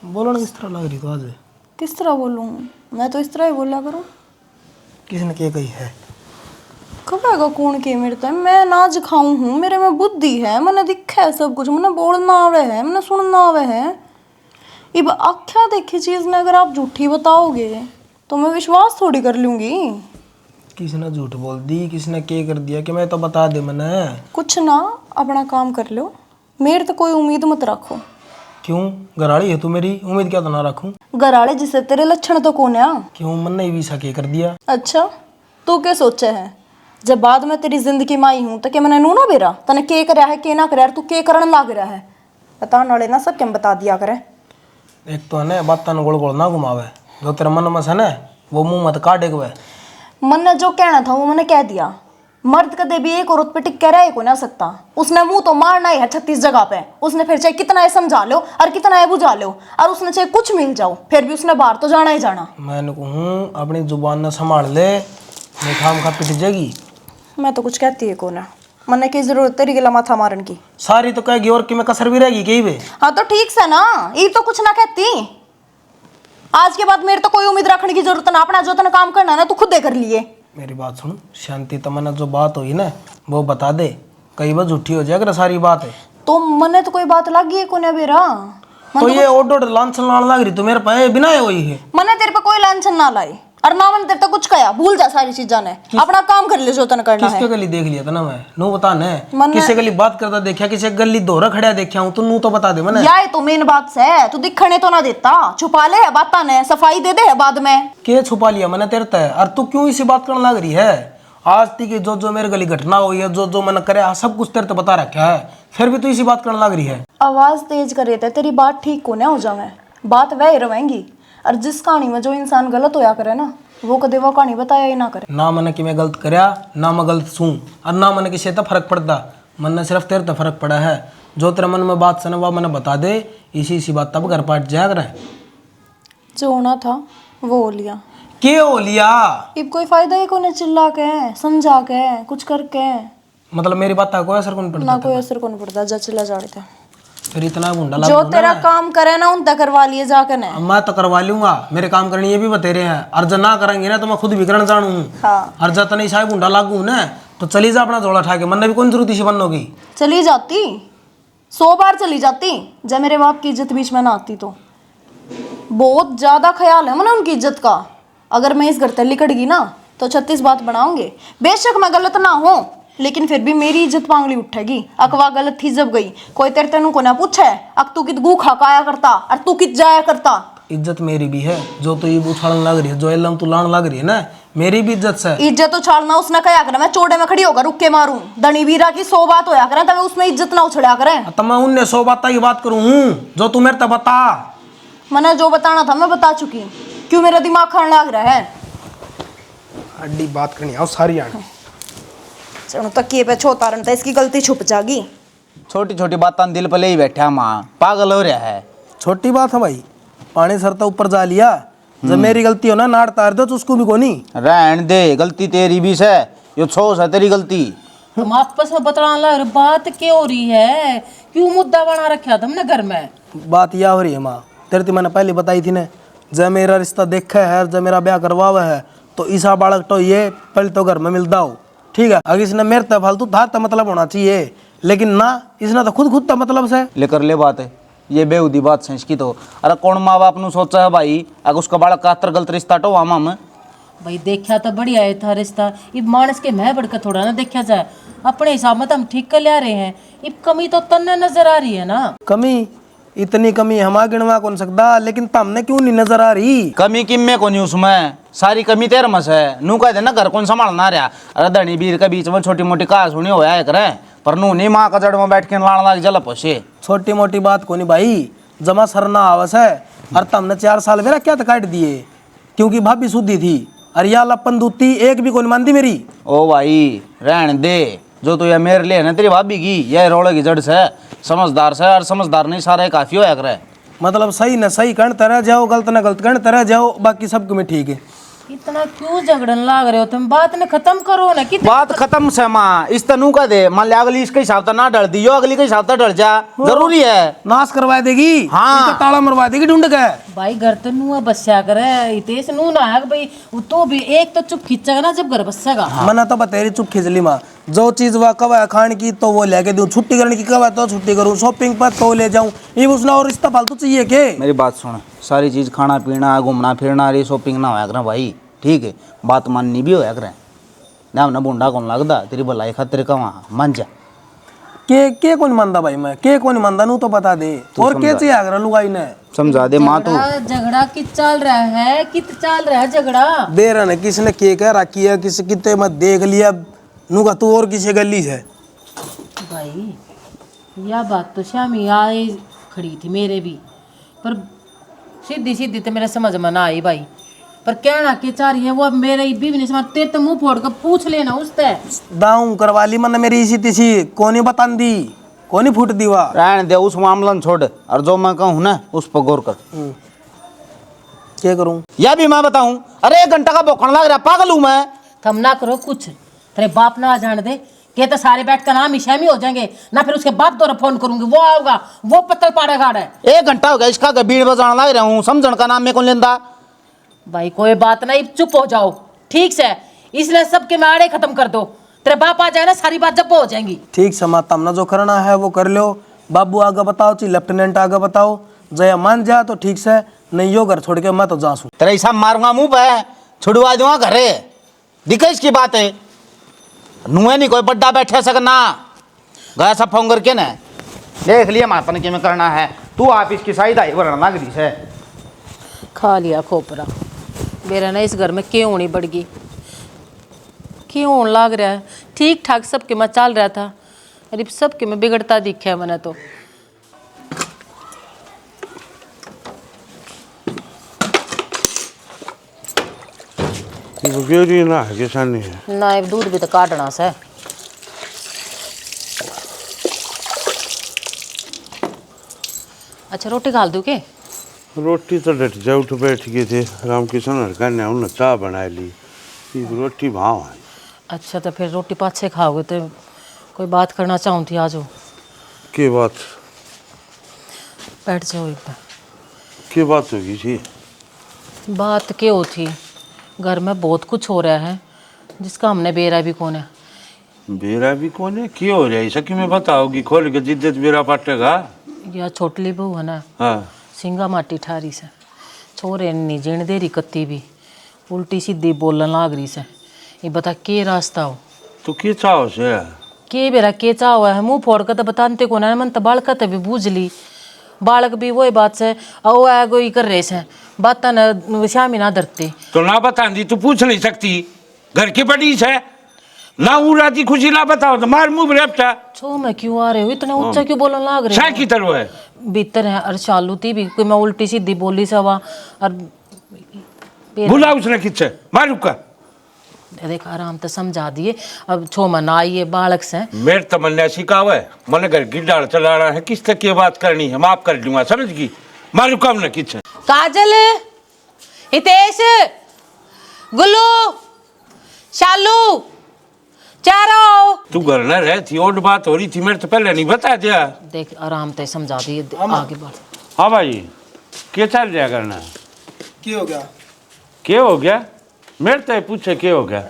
बोलो ना किस तरह लग रही तो आज किस तरह बोलूँ मैं तो इस तरह ही बोला करूँ किसने क्या कही है कब आएगा कौन के मेरे तो मैं नाच खाऊं हूँ मेरे में बुद्धि है मैंने दिखा है सब कुछ मैंने बोलना आवे है मैंने सुनना आवे है अब आख्या देखी चीज में अगर आप झूठी बताओगे तो मैं विश्वास थोड़ी कर लूंगी। किसी ने झूठ बोल दी, किसी ने क्या कर दिया कि मैं तो बता दे मैंने। कुछ ना, अपना काम कर लो, मेरे तो कोई उम्मीद मत रखो। क्यों, घराड़ी है तू मेरी, उम्मीद क्या तो ना रखूं। घराड़े जिसे तेरे लक्षण तो कौन है? क्यों, मन ने भी सके कर दिया। अच्छा, तू क्या सोचे है जब बाद में तेरी जिंदगी में आई हूं तो क्या मैंने नू ना बेरा तने के करया है के ना करया, तू के करन लाग रहा है? बताने वाले ना सब क्या बता दिया करे। एक तो है ना बातों गोल गोल ना घुमावे, जो तेरे मन में है ना वो मुंह मत काटे हुए। मन ने जो कहना था वो मैंने कह दिया। मर्द कदे भी एक औरत पे टिक कर रह को ना सकता, उसने मुंह तो मारना ही है 36 जगह पे। उसने फिर चाहे कितना है समझा लो और कितना है बुझा लो, और उसने चाहे कुछ मिल जाओ फिर भी उसने बाहर तो जाना ही जाना। मैंने कहूँ अपनी जुबान न संभाल ले, नहीं खाम खा पिट जाएगी। मैं तो कुछ कहती है को ना, मन्ने की जरूरत तेरी गिला माथा मारन की। सारी तो कहेगी और कि मैं कसर भी रहेगी कहीं भी। हाँ तो ठीक से ना, ये तो कुछ ना कहती। आज के बाद मेरे तो कोई उम्मीद रखने की जरूरत ना, अपना जो तने काम करना है ना तू खुद कर लिए। मेरी बात सुन शांति, तमन्ना जो बात हुई ना वो बता दे, कई बार झूठी हो जाएगा सारी बात है। तो मने तो कोई बात लगी है कोने बेरा। तो ये ओडो लांछन लाने लग रही तो मेरे पे बिना है वही है। मने तेरे पे कोई लांछन ना लाई और ना मैंने तेरे तो कुछ कहा, भूल जा सारी चीजा ने, अपना काम कर ले जो तने करना है। किसके गली देख लिया था ना मैं, नू बता ने मन्ने- किसी गली बात करता देखा, किसी गली दोहरा खड़ा देखा हूं, तू नू तो बता दे मैंने। यार तो मेन बात से तू दिखने तो ना देता, छुपा ले है बात ने, सफाई दे दे है बाद में। के छुपा लिया मैंने तेरे तय, और तू क्यों इसी बात करने लग रही है? आज तक की जो जो मेरे गली घटना हुई है, जो जो मैंने करे सब कुछ तेरे तो बता रखा है, फिर भी तू इसी बात करने लग रही है। आवाज तेज करे थे तेरी बात ठीक को ना हो जावे, बात वह रवेंगी। और जिस कहानी में जो इंसान गलत होया करे ना वो कदे वो कहानी बताया ही ना करे। ना मैंने कि मैं गलत करया, ना मैं गलत सूं, और ना मैंने किसी तो फर्क पड़ता, मन ने सिर्फ तेरे तो फर्क पड़ा है। जो तेरे मन में बात सुने वो मैंने बता दे, इसी बात तब घर पाट जाया करे। जो होना था वो हो लिया। के हो लिया? अब कोई फायदा ही कोने चिल्ला के समझा के कुछ करके, मतलब मेरी बात का कोई असर कौन पड़ता? ना कोई असर कौन पड़ता, जा चिल्ला जाड़े थे। फिर इतना भूंडा जो तेरा काम करे ना उन तक करवा लिए जाकर ने। मैं तो करवा लूंगा, मेरे काम करनी ये भी बतेरे हैं, और जब ना करेंगे ना तो मैं खुद भी करना जानू हूँ। हाँ। और जब तनी साहब भूंडा लागू ना तो चली जा अपना झोला उठा के, मन ने भी कौन जरूरत इसी बनने की। चली जाती 100 बार चली जाती, जब मेरे बाप की इज्जत बीच में ना आती तो। बहुत ज्यादा ख्याल है मना उनकी इज्जत का। अगर मैं इस घर से लिकट गई ना तो 36 बात बनाऊंगे। बेशक मैं गलत ना हूं लेकिन फिर भी मेरी इज्जत पांगली उठेगी। अकवा गलत थी जब गई, कोई तेरे तेनू को ना पूछे अक तू कित गू खा खाया करता और तू कित जाया करता। इज्जत मेरी भी है, जो तो ये उछाड़ने लग रही है, जो एलम तू लाने लग रही है ना, मेरी भी इज्जत से। इज्जत उछालना उसने कहा करे, मैं चोड़े में खड़ी होकर रुक के मारूं। धनी वीरा की 100 बात होया करे तब उसमें इज्जत ना उछड़ा करे। तो मैं उनने 100 बात की बात करूँ जो तू मेरे तक बता। मैंने जो बताना था मैं बता चुकी, क्यों मेरा दिमाग खाने लग रहा है? अड्डी बात करनी आओ सारी आने। चलो तकिए पे छोता रहता, इसकी गलती छुप जागी। छोटी छोटी बातें दिल पे ले ही बैठा माँ, पागल हो रहा है। छोटी बात है भाई, पानी सरता ऊपर जा लिया, जब मेरी गलती हो ना नाड़ तार दो तो उसको भी कोनी रहन दे, गलती तेरी भी है, यो छोस है तेरी गलती। तुम आपस में बतलाने लग रहे, बात क्या हो रही है? क्यों मुद्दा बना रखा तुमने घर में? बात यह हो रही है माँ, तेरे मैंने पहले बताई थी ना, जब मेरा रिश्ता देखा है, जब मेरा ब्याह करवावा है तो ईसा बालक तो ये पहले तो घर में मिलता हो, ठीक है। अगर इसने मेरे तक फालतू था तो मतलब होना चाहिए, लेकिन ना इसने तो खुद तो मतलब से लेकर ले बात है, ये बेहूदी बात है इसकी तो। अरे कौन माँ बाप ने सोचा है भाई अगर उसका बालक का गलत रिश्ता तो वहाँ में भाई देखा तो बढ़िया है था रिश्ता, इब मानस के मैं बढ़कर थोड़ा ना देखा जाए, अपने हिसाब में तो हम ठीक कर ले रहे हैं। इब कमी तो तन्ने नजर आ रही है ना। कमी, इतनी कमी हमारा गिनवा कौन सकता, लेकिन तमने क्यों नहीं नजर आ रही? कमी किम्मे को नहीं उसमें, सारी कमी तेरे में है। नू कह देना घर कौन संभालना रहा। अरे धनी बीर के बीच में छोटी मोटी कहा सुनी होया है करे, पर नू नहीं माँ का जड़ में बैठ के लाण लाग जल पोसे। छोटी मोटी बात को नहीं भाई, जमा सरना आवस है। और तमने 4 साल मेरा क्या काट दिए, क्योंकि भाभी शुद्धि थी, अरे या लपन दूती एक भी कौन मानती मेरी। ओ भाई रहन दे, जो तो यह मेरे लिए ना तेरी भाभी की यह रोड़े की जड़ से समझदार से, और समझदार नहीं सारा काफी होया करे। मतलब सही न सही कण तरह जाओ, गलत न गलत कण तरह जाओ, बाकी सब में ठीक है। इतना क्यों झगड़न लाग रहे हो तुम? बात ने खत्म करो ना। कितने बात खत्म से माँ, इस तनु का दे, मान लिया अगली इसके हिसाब से ना डर दी, अगली के हिसाब से डर जा, जरूरी है। नाश करवा देगी, हाँ। इसका ताला मरवा देगी ढूंढ के। भाई घर तो नू बस्या करे, इतेश नू ना है भाई, वो तो भी एक तो चुप खींचेगा ना जब घर बसेगा। मना तो बतेरी चुप खिंचली माँ, जो चीज वह कब है खाने की तो वो लेके दूं, छुट्टी करने की कब है तो छुट्टी करूं, शॉपिंग पर तो ले जाऊं, ये उसने और रिश्ता फालतू चाहिए के? मेरी बात सुन, सारी चीज़ खाना पीना घूमना फिरना रे शॉपिंग ना होया करें भाई, ठीक है? बात माननी भी होया करें ना, हमने बुंडा कौन लगता तेरी भलाई खातिर का वहाँ मान जा। के कौन मानदा भाई, मैं के कौन मानदा नू तो बता दे, और के चाहिए अगर लुगाई ने समझा दे माँ तू। झगड़ा कित चल रहा है, कित चल रहा है झगड़ा? दे रहा ना किसने के कह रखी है, किसी कितने मत देख लिया नू का तू और किसी गली है भाई यह बात तो श्यामी आई खड़ी थी मेरे भी, पर सीधी सीधी तो मेरे समझ में ना आई भाई, पर कहना के चाह रही है वो मेरे भी नहीं समझ, तेरे तो मुंह फोड़ कर पूछ लेना उससे। दाऊं करवा ली मन मेरी इसी तिसी कोनी बतान दी, कोनी फूट दीवा। रहने दे उस मामला में छोड़, और जो मैं कहूँ ना उस पर गौर कर। क्या करूं? यह भी मैं बताऊं? अरे 1 घंटा का भौंकण लग रहा, पागल हूं मैं? तुम ना करो कुछ, तेरे बाप ना जान दे के तो सारे बैठ कर नाम ही हो जाएंगे ना, फिर उसके बाप द्वारा फोन करूंगी, वो आऊगा, वो पत्थर पाड़ा गाड़ है। 1 घंटा हो गया इसका बीड़ बजाना लग रहा हूँ, समझण का नाम में कौन लेंदा? भाई कोई बात नहीं, चुप हो जाओ ठीक से, इसलिए सबके मारे खत्म कर दो, तेरे बाप आ जाए ना सारी बात जब हो जाएंगी। ठीक से माता हमने जो करना है वो कर लो, बाबू आगे बताओ ची लेफ्टिनेंट आगे बताओ, जया मान जा तो ठीक से, नहीं यो घर छोड़ के मैं तो जासूं। तेरा ऐसा मारूंगा मुंह पे, छुड़वा दूंगा घरे, दिखे इसकी बात है। नुए नहीं कोई बड्डा बैठे सकना, गया सब फोन करके ना देख लिया मातन के में करना है, तू आप इसकी साइड आई वरना गरी से खा लिया खोपरा मेरा ना, इस घर में क्यों नहीं बढ़ गई, क्यों लाग रहा है, ठीक ठाक सबके में चल रहा था, अरे सबके में बिगड़ता दिखा है मैंने तो। ना है किसानी है ना एक दूध भी तो काटना से। अच्छा रोटी खा दूँ के? रोटी तो डट जा उठ बैठ गए थे रामकिशन हड़का ने उन्हें चाय बना ली, रोटी भाव है। अच्छा तो फिर रोटी पाछे खाओगे तो कोई बात करना चाहूँ थी, आ जाओ। के बात? बैठ जाओ एक बार। के बात होगी थी? बात क्यों थी, घर में बहुत कुछ हो रहा है जिसका हमने बेरा भी कौन है। बेरा भी कौन है, क्यों हो रहा है सकी में बताओगी, खोल के जिद्दत बेरा पाटेगा। या छोटली बहू है ना, हाँ सिंगा माटी ठारी से छोरे नहीं जीण दे रही, कत्ती भी उल्टी सीधी बोलन लाग रही से, ये बता के रास्ता हो तो के चाहो से के बेरा के चाहो है, मुंह फोड़ कर तो बताते को ना, मन तो बालक तो भी बूझ ली, बालक भी वही बात से ओ है कोई कर रहे से बात न श्यामी ना धरते तो ना बता दी, तू पूछ नहीं सकती, घर की बड़ी है ना, वो राजी खुशी ना बताओ तो मार मुंह रेपटा छो मैं क्यों आ रहे हो, इतना ऊंचा क्यों बोलन लाग रहे हो? की तरह है भीतर है, और चालू थी भी कोई मैं उल्टी सीधी बोली सवा, और बुला उसने किससे मारू का, देख आराम तो समझा दिए, अब छो मन आइए बालक से मेरे तमन्या सिखाव है, मैंने घर की डाल चला रहा है, किस तक की बात करनी है माफ कर दूंगा, समझ गई? मारू काम न किससे। काजल, हितेश, गुल्लू, शालू, चारो तू घर न रहती और बात हो रही थी, मेरे तो पहले नहीं बता दिया। देख आराम से समझा दिए, आगे बढ़। हाँ भाई क्या चल रहा करना, क्या हो गया? क्या हो गया मेरे तो पूछे क्या हो गया,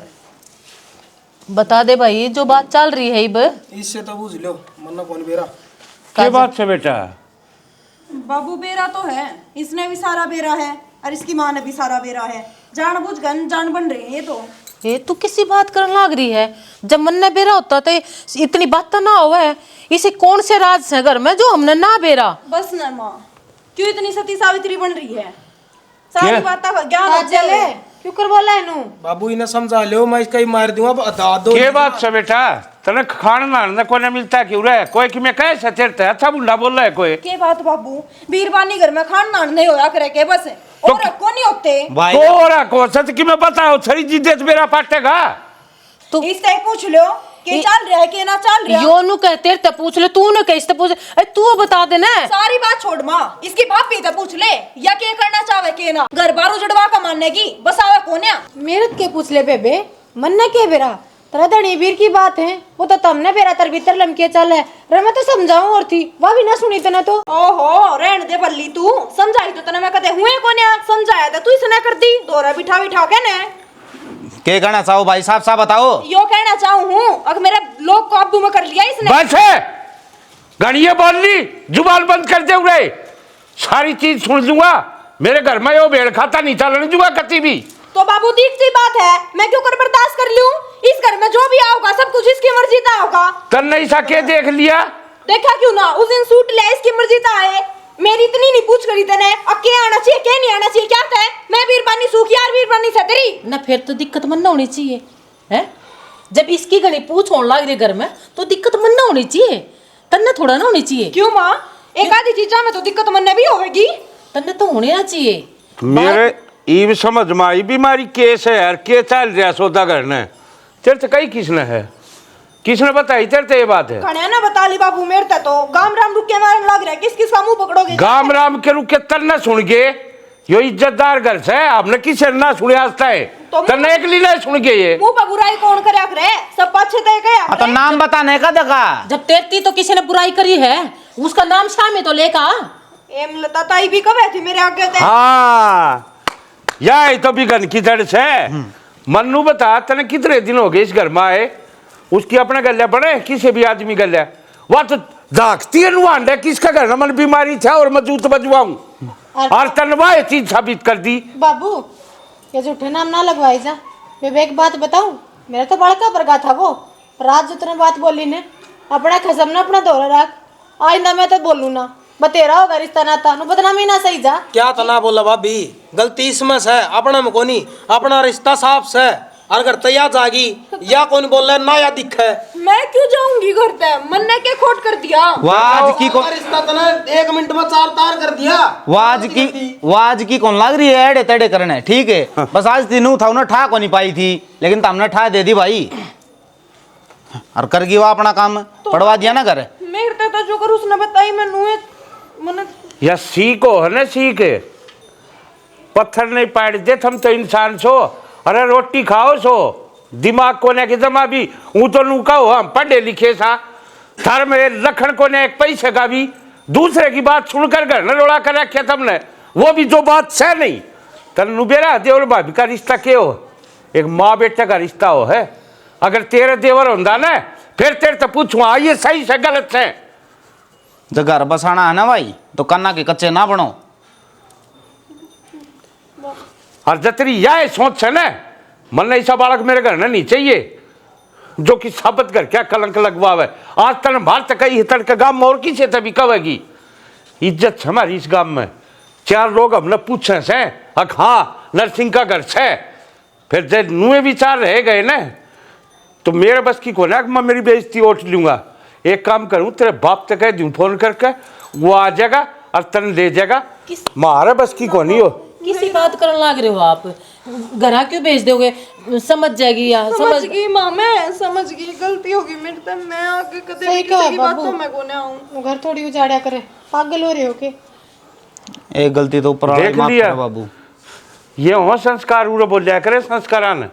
बता दे भाई जो बात चल रही है इब, इससे तो पूछ लो मन्ना कौन बेरा। क्या बात से बेटा? बाबू बेरा तो है, इसने भी सारा बेरा है और इसकी माँ ने भी सारा बेरा है, जान बुझ गन जान बन रही है ये तो। ये तू किसी बात करने लग रही है, जब मन ने बेरा होता तो इतनी बात तो ना हुआ है, इसे कौन से राज है घर में जो हमने ना बेरा। बस न माँ क्यों इतनी सती सावित्री बन रही है, सारी बात ज्ञान चले क्यों कर बोला है नू? बाबू इन्हें समझा लो, मैं इसका ही मार दूंगा बता दो। क्या बात से बेटा, तने खाना ना कोने मिलता क्यों रहा, कोई कि मैं कैसे चढ़ता है, अच्छा बुल्ला बोल रहा है कोई। के बात बाबू, बीरबानी घर में खाना नहीं होया करे के बस और को नहीं होते तोरा को सच कि मैं बताओ छरी जिद्दत मेरा पाटेगा, तो इससे पूछ लो के चल रहा है के ना चल रहा है, यो नु कहते त पूछ ले, तू न कहते पूछ, अरे तू बता दे ना। सारी बात छोड़ माँ, इसकी भाभी तो पूछ ले, या के करना चाहे के ना, घर बार उजड़वा का मानने की बस आवे कोन्या। मेरत के पूछ ले बेबे, मन्ना के बेरा तेरा धनी वीर की बात है, वो तो तमने बेरा तर भीतर लमके चल है, रे मैं तो समझाऊं और थी वह भी ना सुनी तने तो। ओहो रहन दे बल्ली, तू समझाई तो तने मैं कदे हुए कोन्या, समझाया तो तू इसने कर दी, दोरा बिठा बिठा के ने क्या कहना चाहो भाई साहब, साहब बताओ। यो कहना चाहूँ हूँ अगर मेरे लोग को काबू में कर लिया इसने। बस है, गणिये बोल ली, जुबान बंद कर दे उड़े, सारी चीज सुन लूंगा। मेरे घर में यो भेड़ खाता नहीं चलने दूंगा कति भी। तो बाबू दीख सी बात है, मैं क्यों कर बर्दाश्त कर लूं? इस घर में जो भी आओगा सब कुछ इसकी मर्जी का होगा। तन नहीं सके देख लिया, देखा क्यों ना, उस दिन सूट ले इसकी मर्जी का आए, मेरी इतनी नहीं पूछ करी तने अब क्या आना चाहिए क्या नहीं आना चाहिए, क्या कहे मैं वीरबानी सूख यार वीरबानी से तेरी ना फिर तो दिक्कत मन ना होनी चाहिए है। जब इसकी घनी पूछ होने लग रही घर में तो दिक्कत मन ना होनी चाहिए, तन्ने थोड़ा ना होनी चाहिए। क्यों माँ, एक आधी चीजा में तो दिक्कत मन भी होगी, तन्ने तो होने ना चाहिए। मेरे ईव समझ में आई बीमारी केस है यार, के चल रहा सौदा करना है तेरे से कई किसने है, किसने बताई तेरे से ये बात है? कन्या ना बता ली बाबू, मेरे ते तो गाम राम रुके मारन लग रहा है, किस किस का मुंह पकड़ोगे? गाम राम के रुके तन्ने सुन के, यो इज्जतदार घर से आपने किसे ना सुने आस्ता है, तन्ने एक लीला सुन के ये मुंह पर बुराई कौन करे करे, सब पाछे दे गया। तो नाम बताने का देखा, जब तेरती तो किसी ने बुराई करी है उसका नाम शाम तो लेका एम लता ताई भी कब थी मेरे आगे थे। हाँ यही तो बिगन की जड़ से। मन्नू बता तने कितने दिन हो गए इस घर में आए, उसकी अपने गल्या बने किसी भी आदमी गल्या, वह तो दाखती है नुआंडे किसका घर न मन बीमारी था और मैं जूत बजवाऊं और तनवा ये चीज साबित कर दी। बाबू ये झूठे नाम ना लगवाई जा। मैं एक बात बताऊं, मेरा तो बड़का बरगा था वो, रात जो तुमने बात बोली ने अपना खसम ना अपना दौरा रख, आज ना मैं तो बोलू ना बतेरा होगा रिश्ता नाता नु बदनामी ना सही जा। क्या तना बोला भाभी, गलती इसमें से अपना में कोनी, अपना रिश्ता साफ से अगर तैयार जागी या कौन बोल रहा ना या दिखे, मैं क्यों जाऊंगी घर पे, मन ने क्या खोट कर दिया? वाज की को रिश्ता तना 1 मिनट में 4 तार कर दिया। वाज की कौन लग रही है एड़े तेड़े करने, ठीक है बस आज तीनों था उन्हें ठा को नहीं पाई थी, लेकिन तुमने ठा दे दी भाई और कर गई वो अपना काम, पढ़वा दिया ना घर। मेरे तो जो कर उसने बताई मैं नुए मन या सीखो है ना, सीख पत्थर नहीं पाट दे, हम तो इंसान सो, अरे रोटी खाओ सो, दिमाग कोने की जमा भी वो तो नू कहो हम पढ़े लिखे सा, थर में लखन कोने एक पैसे का भी दूसरे की बात सुनकर घर न रोड़ा कर रखे तुमने, वो भी जो बात सह नहीं तन बेरा देवर भाभी का रिश्ता क्या हो, एक माँ बेटे का रिश्ता हो है। अगर तेरे देवर होंदा ना फिर तेरे तो पूछूंगा ये सही से गलत है। जब घर बसाना है ना भाई तो कन्ना के कच्चे ना बनो। और जतरी यह सोच है ना, मन ऐसा बालक मेरे घर में नहीं चाहिए जो कि साबित कर क्या कलंक लगवावे। आज तन भारत कई हितर के गांव में और किसे तभी कहेगी इज्जत है हमारी इस गांव में, 4 लोग हमने पूछे से हाँ नरसिंह का घर से, फिर जब नुए विचार रह गए ना तो मेरे बस की कोने मैं मेरी बेइज्जती उठ लूंगा। एक काम करूं तेरे बाप तक कह दूं फोन करके, वो आ जाएगा और तन ले जाएगा, मारे बस की कोनी हो। किसी बात करने लग रहे हो आप, घरा क्यों भेज दोगे, समझ जाएगी या समझ गई माँ, मैं समझ गई, गलती होगी मेरे से, मैं आगे कदे सही किसी की कहा बातों बाबू। में कोने आऊं। घर थोड़ी उजाड़ा करे, पागल हो रहे हो के? एक गलती तो ऊपर वाले देख माफ लिया करो बाबू। ये हो संस्कार उरो बोल जाया करे संस्कारान,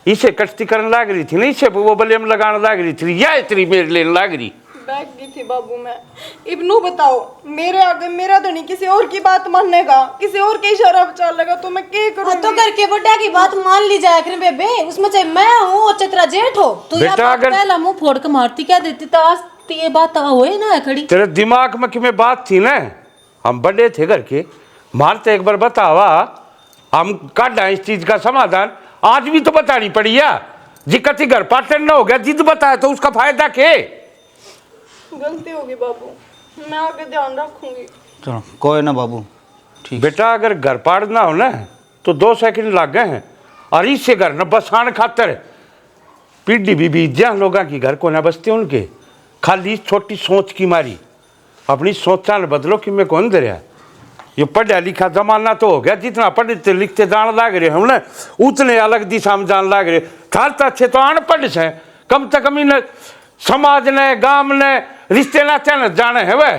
इसे कटती करने लग रही थी ना, इसे वो बलियम लगाने लग रही थी, या इतनी मेरे लेने लग रही। बैठ गई थी बाबू मैं। इब्नू बताओ, मेरे आगे मेरा धनी किसी और की बात मानेगा, किसी और के इशारा चलेगा तो मैं क्या करूं? तो करके बड़ा की बात मान ली जाए करे बेबे, उसमें चाहे मैं हूँ और चित्रा जेठ हो, तू बेटा, या बात अगर- पहला मुंह फोड़ के मारती क्या देती तो आज तो ये बात होए ना खड़ी। तेरे दिमाग में कि में बात थी ना, हम बड़े थे घर के, मारते एक बार बतावा हम काटा इस चीज का समाधान, आज भी तो बतानी पड़ी या जिक्कती घर पाटन न हो गया, जिद बताया तो उसका फायदा के? गलती होगी बाबू, मैं आगे ध्यान रखूंगी। चलो कोई ना बाबू, ठीक। बेटा अगर घर पाड़ना हो ना तो 2 सेकंड लग गए हैं, और इससे घर न बसान खातर पीढ़ी भी बीत जा लोगों की घर को ना बसते उनके, खाली इस छोटी सोच की मारी अपनी सोचा न बदलो कि मैं कौन दरिया। ये पढ़ा लिखा जमाना तो हो गया, जितना पढ़ते लिखते जान लग रहे हम ना उतने अलग दिशा में जान लग रहे, थार तो अच्छे तो अनपढ़ से कम से कम इन समाज ने गांव ने रिश्ते नाते न जाने है वह।